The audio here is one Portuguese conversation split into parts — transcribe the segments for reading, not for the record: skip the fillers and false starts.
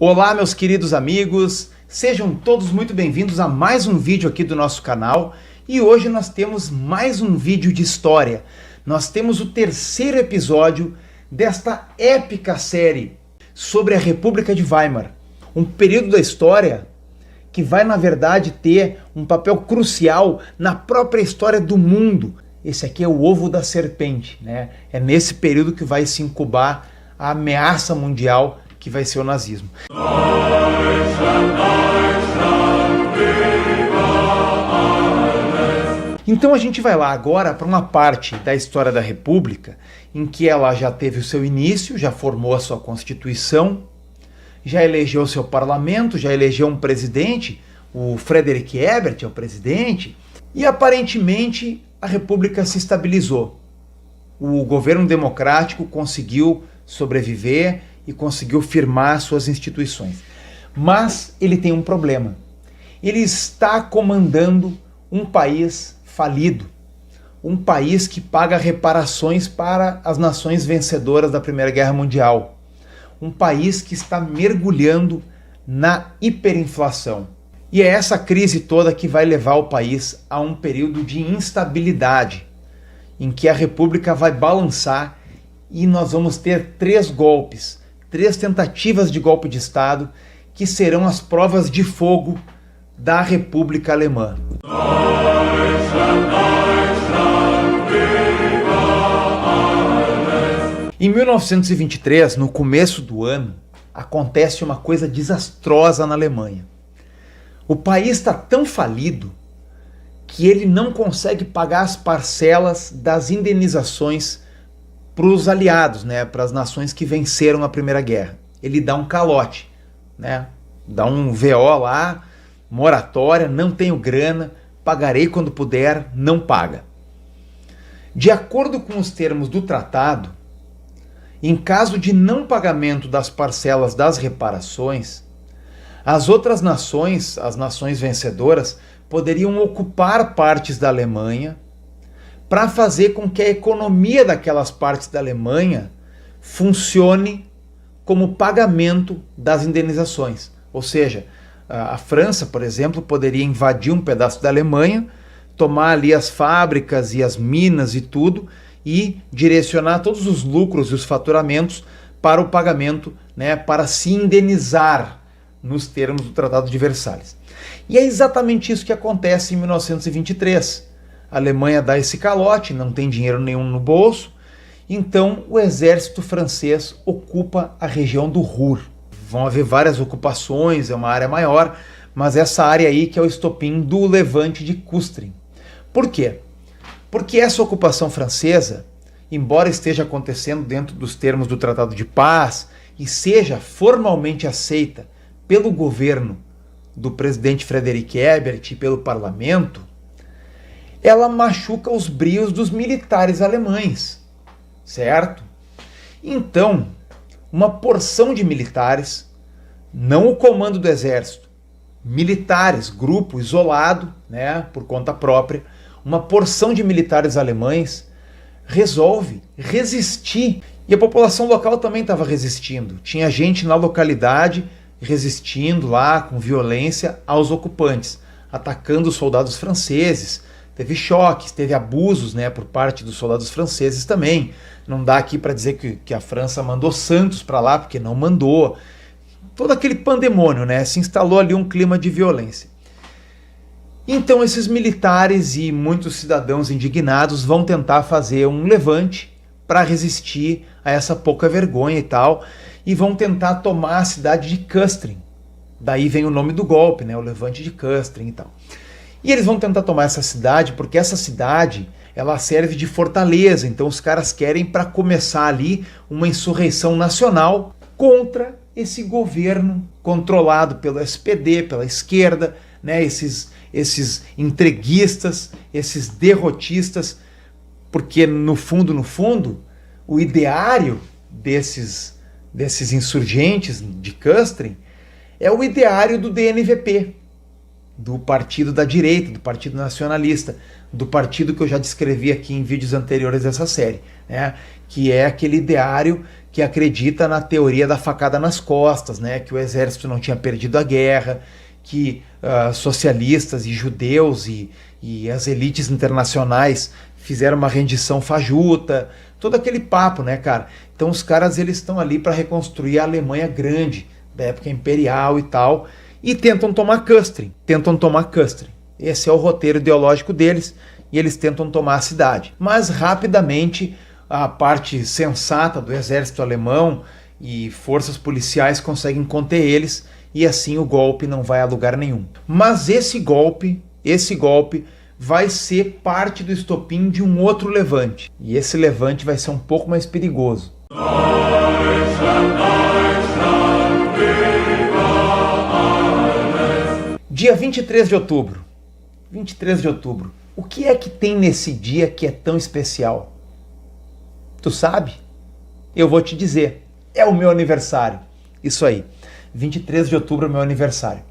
Olá, meus queridos amigos, sejam todos muito bem-vindos a mais um vídeo aqui do nosso canal. E hoje nós temos mais um vídeo de história. Nós temos o terceiro episódio desta épica série sobre a República de Weimar. Um período da história que vai, na verdade, ter um papel crucial na própria história do mundo. Esse aqui é o ovo da serpente, né? É nesse período que vai se incubar a ameaça mundial que vai ser o nazismo. Então a gente vai lá agora para uma parte da história da República em que ela já teve o seu início, já formou a sua Constituição, já elegeu o seu parlamento, já elegeu um presidente, o Friedrich Ebert é o presidente, e aparentemente a República se estabilizou. O governo democrático conseguiu sobreviver e conseguiu firmar suas instituições. Mas ele tem um problema. Ele está comandando um país falido, um país que paga reparações para as nações vencedoras da Primeira Guerra Mundial, um país que está mergulhando na hiperinflação. E é essa crise toda que vai levar o país a um período de instabilidade, em que a República vai balançar e nós vamos ter 3 golpes, 3 tentativas de golpe de Estado, que serão as provas de fogo da República Alemã. Em 1923, no começo do ano, acontece uma coisa desastrosa na Alemanha. O país está tão falido que ele não consegue pagar as parcelas das indenizações para os aliados, né, para as nações que venceram a Primeira Guerra. Ele dá um calote, né, dá um VO lá, moratória, não tenho grana, pagarei quando puder, não paga. De acordo com os termos do tratado, em caso de não pagamento das parcelas das reparações, as outras nações, as nações vencedoras, poderiam ocupar partes da Alemanha para fazer com que a economia daquelas partes da Alemanha funcione como pagamento das indenizações. Ou seja, a França, por exemplo, poderia invadir um pedaço da Alemanha, tomar ali as fábricas e as minas e tudo, e direcionar todos os lucros e os faturamentos para o pagamento, né, para se indenizar nos termos do Tratado de Versalhes. E é exatamente isso que acontece em 1923. A Alemanha dá esse calote, não tem dinheiro nenhum no bolso, então o exército francês ocupa a região do Ruhr. Vão haver várias ocupações, é uma área maior, mas essa área aí que é o estopim do levante de Custrin. Por quê? Porque essa ocupação francesa, embora esteja acontecendo dentro dos termos do Tratado de Paz e seja formalmente aceita pelo governo do presidente Friedrich Ebert e pelo parlamento, ela machuca os brios dos militares alemães, certo? Então, uma porção de militares, não o comando do exército, militares, grupo isolado, né, por conta própria, uma porção de militares alemães resolve resistir. E a população local também estava resistindo. Tinha gente na localidade resistindo lá com violência aos ocupantes, atacando os soldados franceses. Teve choques, teve abusos, né, por parte dos soldados franceses também. Não dá aqui para dizer que a França mandou Santos para lá, porque não mandou. Todo aquele pandemônio, né, se instalou ali um clima de violência. Então esses militares e muitos cidadãos indignados vão tentar fazer um levante para resistir a essa pouca vergonha e tal, e vão tentar tomar a cidade de Custrin. Daí vem o nome do golpe, né, o levante de Custrin e tal. E eles vão tentar tomar essa cidade porque essa cidade ela serve de fortaleza, então os caras querem para começar ali uma insurreição nacional contra esse governo controlado pelo SPD, pela esquerda, né, esses entreguistas, esses derrotistas, porque no fundo, o ideário desses insurgentes de Custrin é o ideário do DNVP, do partido da direita, do partido nacionalista, do partido que eu já descrevi aqui em vídeos anteriores dessa série, né, que é aquele ideário que acredita na teoria da facada nas costas, né? Que o exército não tinha perdido a guerra, que socialistas e judeus e as elites internacionais fizeram uma rendição fajuta, todo aquele papo, né, cara? Então os caras, eles estão ali para reconstruir a Alemanha grande, da época imperial e tal, e tentam tomar Custrin. Esse é o roteiro ideológico deles, e eles tentam tomar a cidade. Mas rapidamente a parte sensata do exército alemão e forças policiais conseguem conter eles, e assim o golpe não vai a lugar nenhum. Mas esse golpe vai ser parte do estopim de um outro levante. E esse levante vai ser um pouco mais perigoso. Dia 23 de outubro. 23 de outubro. O que é que tem nesse dia que é tão especial? Tu sabe? Eu vou te dizer. É o meu aniversário. Isso aí. 23 de outubro é o meu aniversário.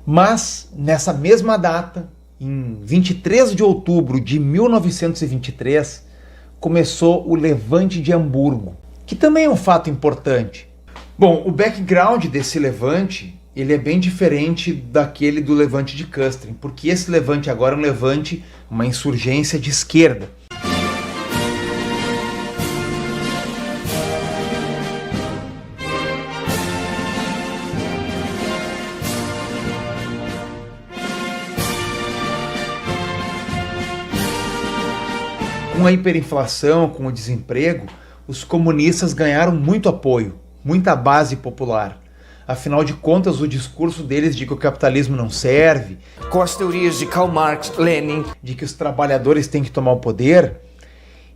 Mas, nessa mesma data, em 23 de outubro de 1923, começou o Levante de Hamburgo, que também é um fato importante. Bom, o background desse levante, ele é bem diferente daquele do Levante de Custrin, porque esse levante agora é um levante, uma insurgência de esquerda. Com a hiperinflação, com o desemprego, os comunistas ganharam muito apoio, muita base popular. Afinal de contas, o discurso deles de que o capitalismo não serve, com as teorias de Karl Marx, Lenin, de que os trabalhadores têm que tomar o poder,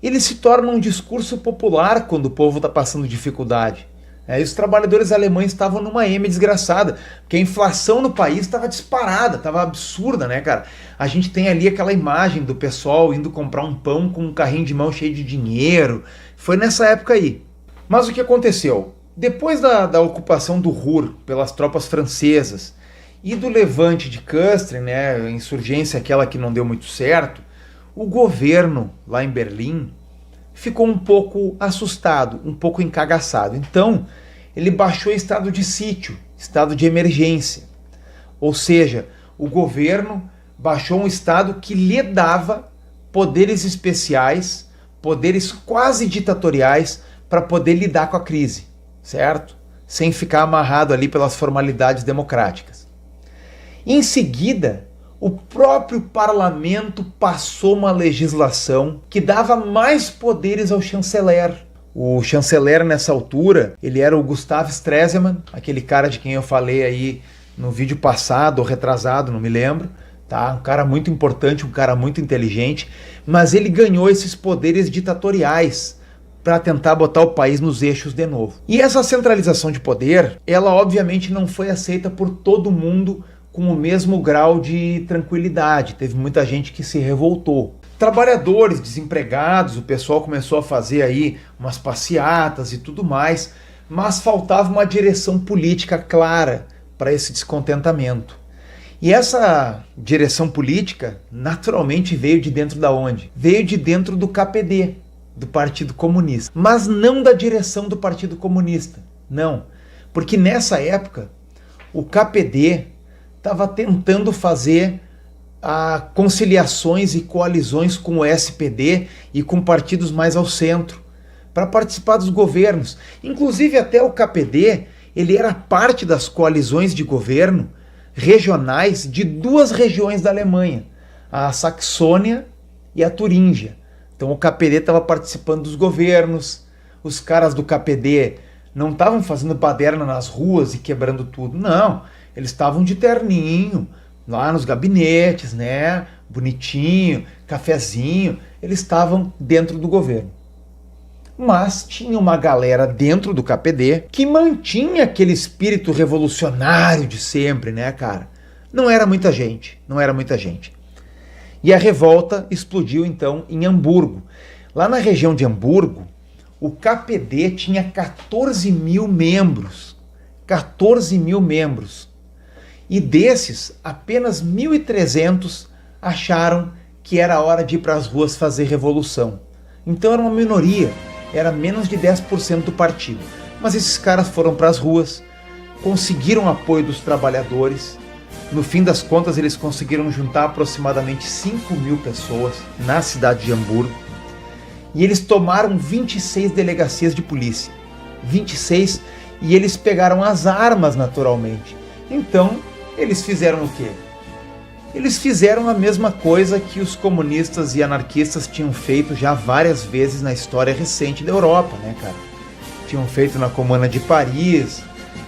ele se torna um discurso popular quando o povo está passando dificuldade. E os trabalhadores alemães estavam numa desgraçada, porque a inflação no país estava disparada, estava absurda, né, cara? A gente tem ali aquela imagem do pessoal indo comprar um pão com um carrinho de mão cheio de dinheiro. Foi nessa época aí. Mas o que aconteceu? Depois da ocupação do Ruhr pelas tropas francesas e do levante de Custrin, né, a insurgência aquela que não deu muito certo, o governo lá em Berlim ficou um pouco assustado, um pouco encagaçado. Então, ele baixou estado de sítio, estado de emergência. Ou seja, o governo baixou um estado que lhe dava poderes especiais, poderes quase ditatoriais para poder lidar com a crise, certo? Sem ficar amarrado ali pelas formalidades democráticas. Em seguida, o próprio parlamento passou uma legislação que dava mais poderes ao chanceler. O chanceler nessa altura, ele era o Gustav Stresemann, aquele cara de quem eu falei aí no vídeo passado ou retrasado, não me lembro, tá? Um cara muito importante, um cara muito inteligente, mas ele ganhou esses poderes ditatoriais para tentar botar o país nos eixos de novo. E essa centralização de poder, ela obviamente não foi aceita por todo mundo com o mesmo grau de tranquilidade. Teve muita gente que se revoltou. Trabalhadores, desempregados, o pessoal começou a fazer aí umas passeatas e tudo mais, mas faltava uma direção política clara para esse descontentamento. E essa direção política naturalmente veio de dentro da onde? Veio de dentro do KPD, do Partido Comunista. Mas não da direção do Partido Comunista, não. Porque nessa época, o KPD estava tentando fazer conciliações e coalizões com o SPD e com partidos mais ao centro, para participar dos governos. Inclusive até o KPD, ele era parte das coalizões de governo regionais de duas regiões da Alemanha, a Saxônia e a Turíngia. Então o KPD estava participando dos governos, os caras do KPD não estavam fazendo baderna nas ruas e quebrando tudo, não. Eles estavam de terninho, lá nos gabinetes, né? Bonitinho, cafezinho. Eles estavam dentro do governo. Mas tinha uma galera dentro do KPD que mantinha aquele espírito revolucionário de sempre, né, cara? Não era muita gente, não era muita gente. E a revolta explodiu, então, em Hamburgo. Lá na região de Hamburgo, o KPD tinha 14 mil membros. 14 mil membros. E desses, apenas 1.300 acharam que era hora de ir para as ruas fazer revolução. Então era uma minoria. era menos de 10% do partido. Mas esses caras foram para as ruas, conseguiram apoio dos trabalhadores. No fim das contas, eles conseguiram juntar aproximadamente 5.000 pessoas na cidade de Hamburgo. E eles tomaram 26 delegacias de polícia. 26, e eles pegaram as armas naturalmente. Então, eles fizeram o quê? Eles fizeram a mesma coisa que os comunistas e anarquistas tinham feito já várias vezes na história recente da Europa, né, cara? Tinham feito na Comuna de Paris,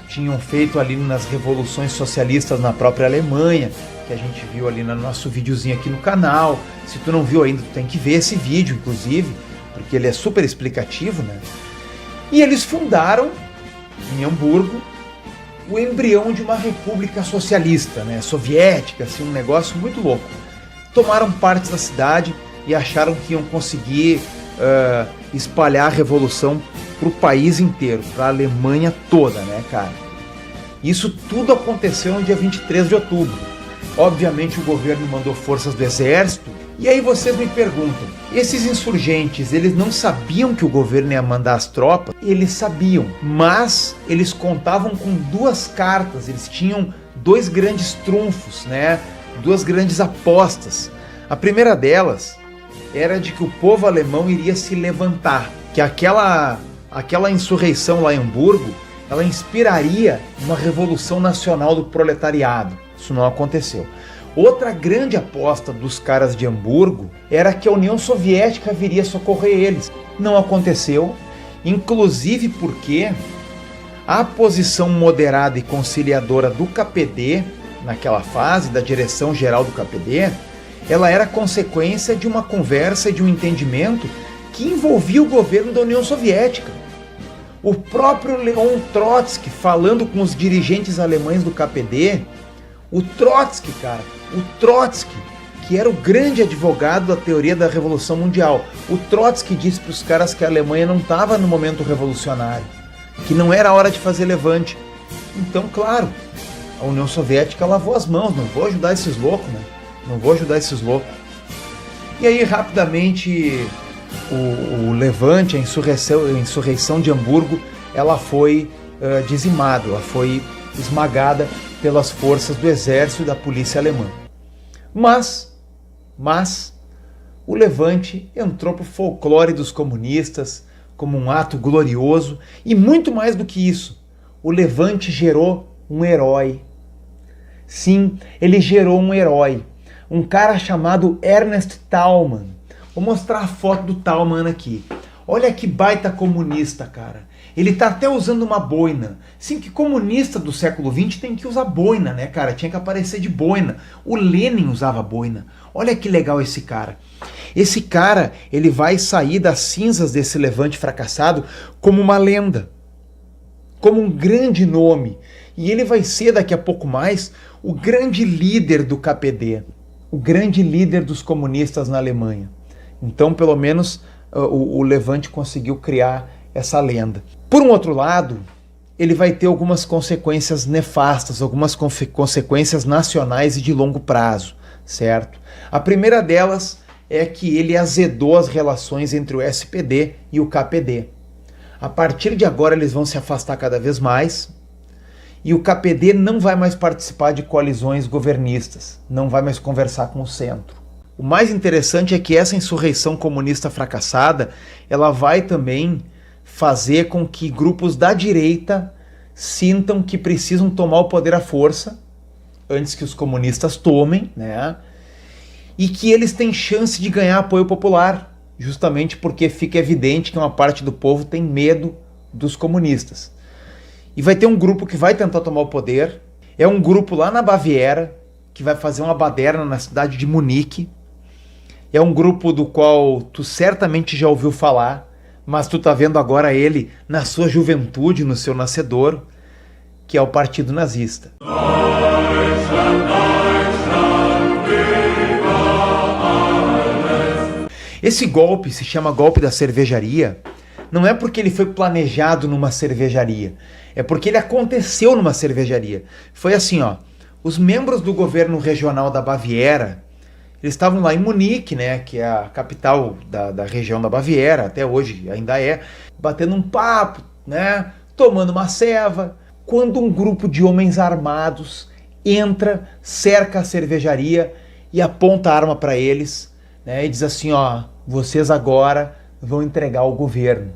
tinham feito ali nas revoluções socialistas na própria Alemanha, que a gente viu ali no nosso videozinho aqui no canal. Se tu não viu ainda, tu tem que ver esse vídeo, inclusive, porque ele é super explicativo, né? E eles fundaram, em Hamburgo, o embrião de uma república socialista, né? Soviética, assim, um negócio muito louco. Tomaram partes da cidade e acharam que iam conseguir espalhar a revolução para o país inteiro, para a Alemanha toda, né, cara? Isso tudo aconteceu no dia 23 de outubro. Obviamente o governo mandou forças do exército. E aí vocês me perguntam, esses insurgentes, eles não sabiam que o governo ia mandar as tropas? Eles sabiam, mas eles contavam com duas cartas, eles tinham dois grandes trunfos, né? Duas grandes apostas. A primeira delas era de que o povo alemão iria se levantar, que aquela insurreição lá em Hamburgo, ela inspiraria uma revolução nacional do proletariado. Isso não aconteceu. Outra grande aposta dos caras de Hamburgo era que a União Soviética viria socorrer eles. Não aconteceu, inclusive porque a posição moderada e conciliadora do KPD, naquela fase, da direção geral do KPD, ela era consequência de uma conversa e de um entendimento que envolvia o governo da União Soviética. O próprio Leon Trotsky, falando com os dirigentes alemães do KPD, o Trotsky, que era o grande advogado da teoria da Revolução Mundial, o Trotsky disse para os caras que a Alemanha não estava no momento revolucionário, que não era hora de fazer levante. Então, claro, a União Soviética lavou as mãos, não vou ajudar esses loucos, né? Não vou ajudar esses loucos. E aí, rapidamente, o levante, a insurreição de Hamburgo, ela foi dizimada, ela foi esmagada pelas forças do exército e da polícia alemã. Mas o levante entrou para o folclore dos comunistas como um ato glorioso, e muito mais do que isso, o levante gerou um herói. Sim, ele gerou um herói, um cara chamado Ernst Thälmann. Vou mostrar a foto do Thälmann aqui. Olha que baita comunista, cara. Ele tá até usando uma boina. Sim, que comunista do século XX tem que usar boina, né, cara? Tinha que aparecer de boina. O Lenin usava boina. Olha que legal esse cara. Esse cara, ele vai sair das cinzas desse levante fracassado como uma lenda, como um grande nome. E ele vai ser, daqui a pouco mais, o grande líder do KPD, o grande líder dos comunistas na Alemanha. Então, pelo menos, o levante conseguiu criar essa lenda. Por um outro lado, ele vai ter algumas consequências nefastas, algumas consequências nacionais e de longo prazo, certo? A primeira delas é que ele azedou as relações entre o SPD e o KPD. A partir de agora eles vão se afastar cada vez mais, e o KPD não vai mais participar de coalizões governistas, não vai mais conversar com o centro. O mais interessante é que essa insurreição comunista fracassada, ela vai também fazer com que grupos da direita sintam que precisam tomar o poder à força, antes que os comunistas tomem, né? E que eles têm chance de ganhar apoio popular, justamente porque fica evidente que uma parte do povo tem medo dos comunistas. E vai ter um grupo que vai tentar tomar o poder, é um grupo lá na Baviera, que vai fazer uma baderna na cidade de Munique. É um grupo do qual tu certamente já ouviu falar, mas tu tá vendo agora ele na sua juventude, no seu nascedouro, que é o Partido Nazista. Esse golpe se chama golpe da cervejaria, não é porque ele foi planejado numa cervejaria, é porque ele aconteceu numa cervejaria. Foi assim, ó, os membros do governo regional da Baviera, Eles estavam lá em Munique, né, que é a capital da região da Baviera, até hoje ainda é, batendo um papo, né, tomando uma ceva, quando um grupo de homens armados entra, cerca a cervejaria e aponta a arma para eles, né, e diz assim, ó, vocês agora vão entregar ao governo.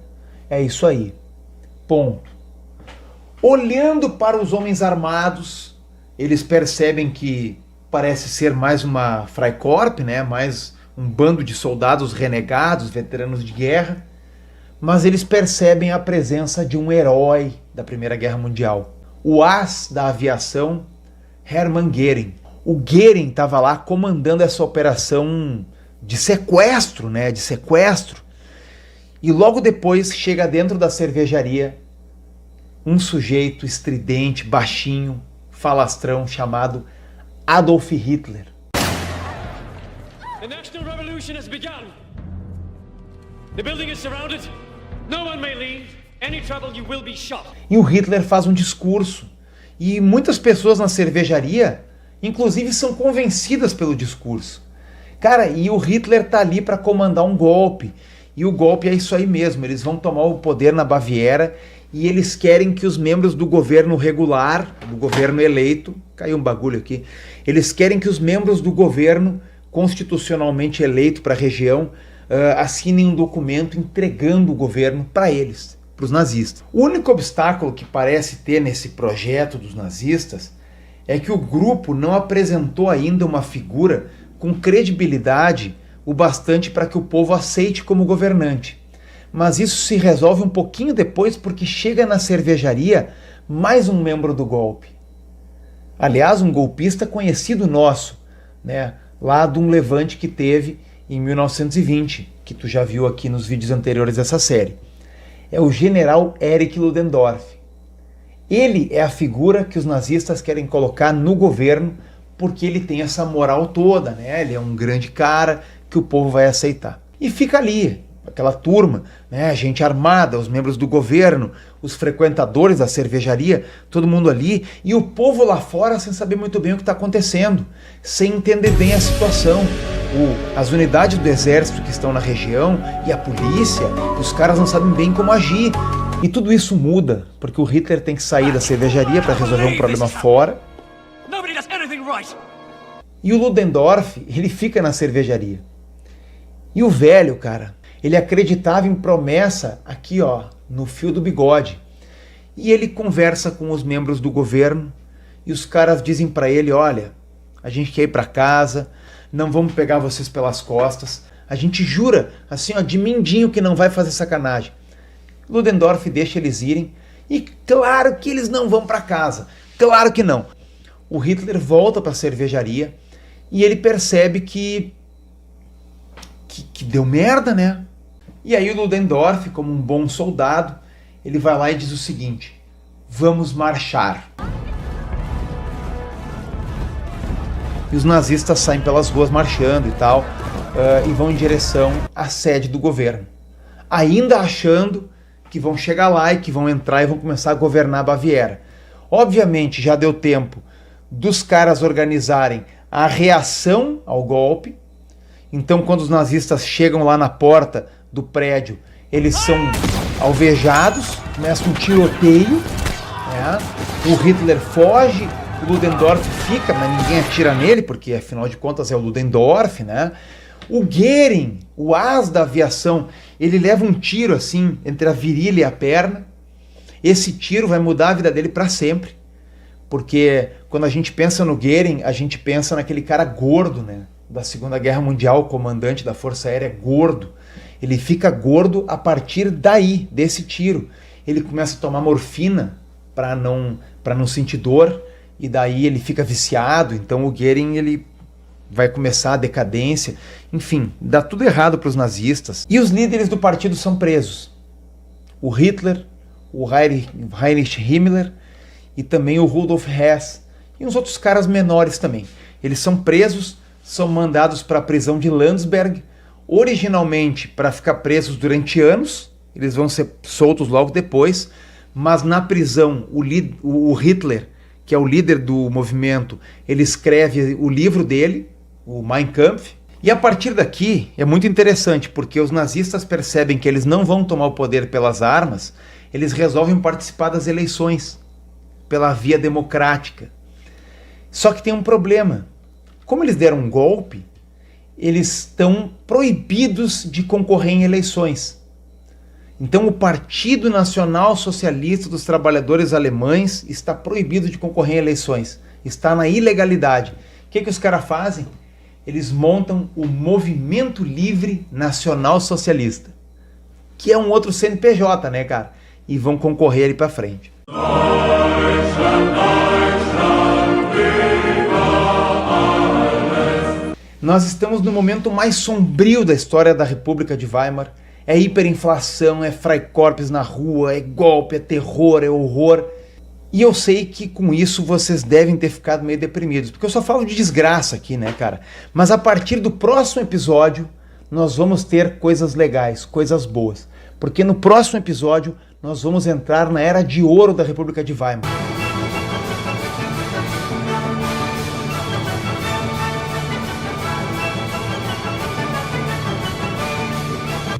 É isso aí. Ponto. Olhando para os homens armados, eles percebem que parece ser mais uma Freikorp, né? Mais um bando de soldados renegados, veteranos de guerra, mas eles percebem a presença de um herói da Primeira Guerra Mundial, o as da aviação, Hermann Göring. O Göring estava lá comandando essa operação de sequestro, né? De sequestro. E logo depois chega dentro da cervejaria um sujeito estridente, baixinho, falastrão, chamado Adolf Hitler. The National Revolution has begun. The building is surrounded. No one may leave. Any trouble you will be shot. E o Hitler faz um discurso. E muitas pessoas na cervejaria, inclusive, são convencidas pelo discurso. Cara, e o Hitler tá ali para comandar um golpe. E o golpe é isso aí mesmo. Eles vão tomar o poder na Baviera e eles querem que os membros do governo regular, do governo eleito, caiu um bagulho aqui, eles querem que os membros do governo constitucionalmente eleito para a região assinem um documento entregando o governo para eles, para os nazistas. O único obstáculo que parece ter nesse projeto dos nazistas é que o grupo não apresentou ainda uma figura com credibilidade o bastante para que o povo aceite como governante. Mas isso se resolve um pouquinho depois porque chega na cervejaria mais um membro do golpe. Aliás, um golpista conhecido nosso, né, lá de um levante que teve em 1920, que tu já viu aqui nos vídeos anteriores dessa série. É o general Erich Ludendorff. Ele é a figura que os nazistas querem colocar no governo porque ele tem essa moral toda, né? Ele é um grande cara que o povo vai aceitar. E fica ali, aquela turma, né, a gente armada, os membros do governo, os frequentadores da cervejaria, todo mundo ali, e o povo lá fora sem saber muito bem o que está acontecendo, sem entender bem a situação. As unidades do exército que estão na região e a polícia, os caras não sabem bem como agir. E tudo isso muda, porque o Hitler tem que sair da cervejaria para resolver um problema fora. E o Ludendorff, ele fica na cervejaria. E o velho, cara, ele acreditava em promessa aqui, ó, no fio do bigode. E ele conversa com os membros do governo e os caras dizem para ele, olha, a gente quer ir para casa, não vamos pegar vocês pelas costas, a gente jura, assim, ó, de mindinho que não vai fazer sacanagem. Ludendorff deixa eles irem e claro que eles não vão para casa, claro que não. O Hitler volta para a cervejaria e ele percebe que deu merda, né? E aí o Ludendorff, como um bom soldado, ele vai lá e diz o seguinte, vamos marchar. E os nazistas saem pelas ruas marchando e tal, e vão em direção à sede do governo. Ainda achando que vão chegar lá e que vão entrar e vão começar a governar a Baviera. Obviamente já deu tempo dos caras organizarem a reação ao golpe. Então quando os nazistas chegam lá na porta do prédio, eles são alvejados, começa um tiroteio, né? O Hitler foge, o Ludendorff fica, mas ninguém atira nele, porque afinal de contas é o Ludendorff, né? O Göring, o as da aviação, ele leva um tiro assim entre a virilha e a perna. Esse tiro vai mudar a vida dele para sempre, porque quando a gente pensa no Göring, a gente pensa naquele cara gordo, né? Da Segunda Guerra Mundial, o comandante da Força Aérea gordo. Ele fica gordo a partir daí, desse tiro. Ele começa a tomar morfina para não sentir dor, e daí ele fica viciado. Então o Göring, ele vai começar a decadência. Enfim, dá tudo errado para os nazistas. E os líderes do partido são presos. O Hitler, o Heinrich Himmler e também o Rudolf Hess. E uns outros caras menores também. Eles são presos, são mandados para a prisão de Landsberg, originalmente para ficar presos durante anos, eles vão ser soltos logo depois, mas na prisão o Hitler, que é o líder do movimento, ele escreve o livro dele, o Mein Kampf, E a partir daqui é muito interessante, porque os nazistas percebem que eles não vão tomar o poder pelas armas, eles resolvem participar das eleições pela via democrática. Só que tem um problema. Como eles deram um golpe, eles estão proibidos de concorrer em eleições. Então o Partido Nacional Socialista dos Trabalhadores Alemães está proibido de concorrer em eleições. Está na ilegalidade. O que os caras fazem? Eles montam o Movimento Livre Nacional Socialista, que é um outro CNPJ, né, cara? E vão concorrer ali para frente. Nós estamos no momento mais sombrio da história da República de Weimar. É hiperinflação, é Freikorps na rua, é golpe, é terror, é horror. E eu sei que com isso vocês devem ter ficado meio deprimidos, porque eu só falo de desgraça aqui, né, cara? Mas a partir do próximo episódio, nós vamos ter coisas legais, coisas boas. Porque no próximo episódio, nós vamos entrar na Era de Ouro da República de Weimar.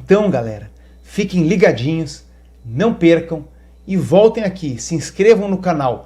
Então, galera, fiquem ligadinhos, não percam e voltem aqui, se inscrevam no canal,